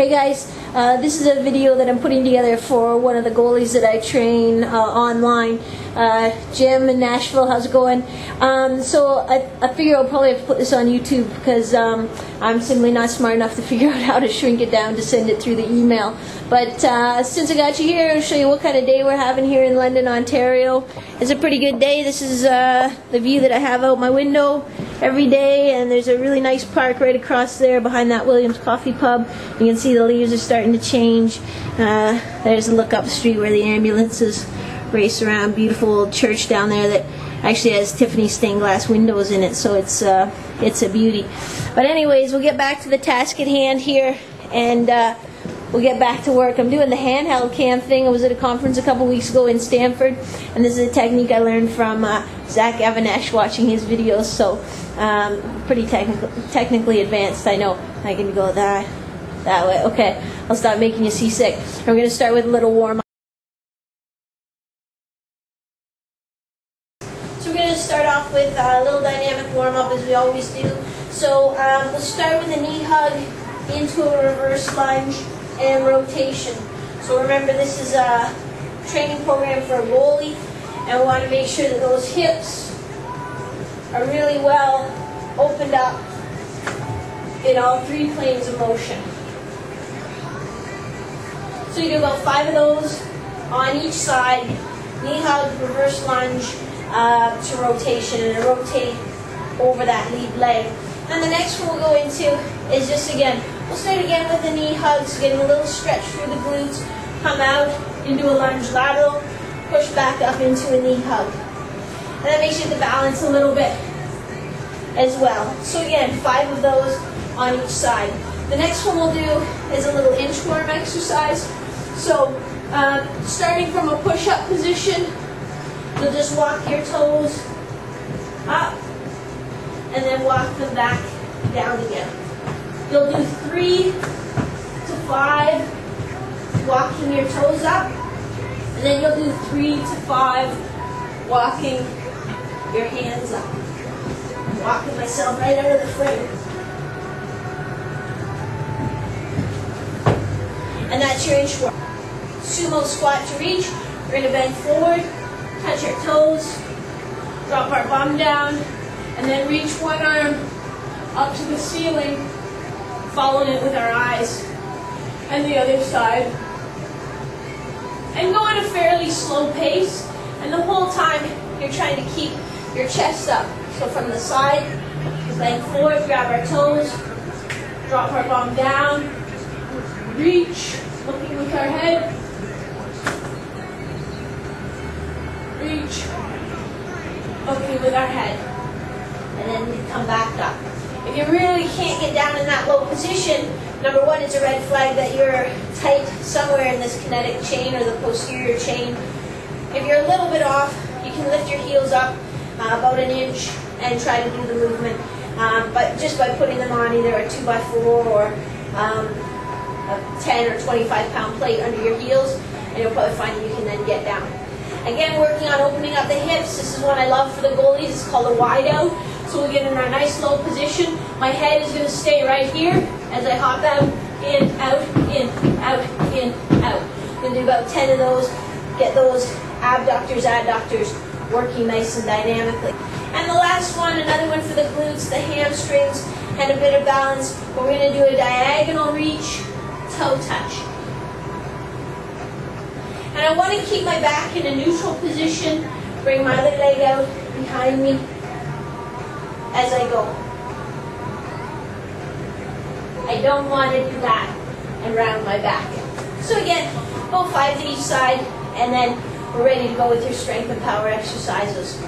Hey guys, this is a video that I'm putting together for one of the goalies that I train online. Jim in Nashville, how's it going? So I figure I'll probably have to put this on YouTube because I'm simply not smart enough to figure out how to shrink it down to send it through the email. But since I got you here, I'll show you what kind of day we're having here in London, Ontario. It's a pretty good day. This is the view that I have out my window every day, and there's a really nice park right across there behind that Williams Coffee Pub. You can see the leaves are starting to change. There's a look up the street where the ambulances race around. Beautiful old church down there that actually has Tiffany stained glass windows in it, so it's a beauty. But anyways, we'll get back to the task at hand here, and we'll get back to work. I'm doing the handheld cam thing. I was at a conference a couple weeks ago in Stanford, and this is a technique I learned from Zach Avanesh watching his videos, so pretty technically advanced, I know. I can go that way. Okay, I'll stop making you seasick. We're going to start with a little warm-up. So we're going to start off with a little dynamic warm-up as we always do. So we'll start with a knee hug into a reverse lunge and rotation. So remember, this is a training program for a goalie, and we want to make sure that those hips are really well opened up in all three planes of motion. So you do about 5 of those on each side, knee hug, reverse lunge to rotation, and rotate over that lead leg. And the next one we'll go into is just again, we'll start again with the knee hugs, getting a little stretch through the glutes, come out into a lunge lateral, push back up into a knee hug. And that makes you have to balance a little bit as well. So again, 5 of those on each side. The next one we'll do is a little inchworm exercise. So starting from a push-up position, you'll just walk your toes up and then walk them back down again. You'll do 3 to 5 walking your toes up, and then you'll do 3 to 5 walking your hands up. I'm walking myself right out of the frame. And that's your inchworm. Sumo squat to reach. We're going to bend forward, touch our toes, drop our bum down, and then reach one arm up to the ceiling, following it with our eyes, and the other side. And go at a fairly slow pace, and the whole time you're trying to keep your chest up. So from the side, bend forward, grab our toes, drop our bum down, reach, looking with our head, reach, looking with our head, and then we come back up. If you really can't get down in that low position, number one, it's a red flag that you're tight somewhere in this kinetic chain or the posterior chain. If you're a little bit off, you can lift your heels up about an inch and try to do the movement. But just by putting them on either a 2x4 or a 10 or 25 pound plate under your heels, and you'll probably find that you can then get down. Again, working on opening up the hips. This is one I love for the goalies. It's called a wide out. So we'll get in our nice low position. My head is going to stay right here as I hop out, in, out, in, out, in, out. I'm going to do about 10 of those. Get those abductors, adductors working nice and dynamically. And the last one, another one for the glutes, the hamstrings, and a bit of balance. We're going to do a diagonal reach, toe touch. And I want to keep my back in a neutral position, bring my other leg out behind me as I go. I don't want to do that and round my back. So again, go 5 to each side, and then we're ready to go with your strength and power exercises.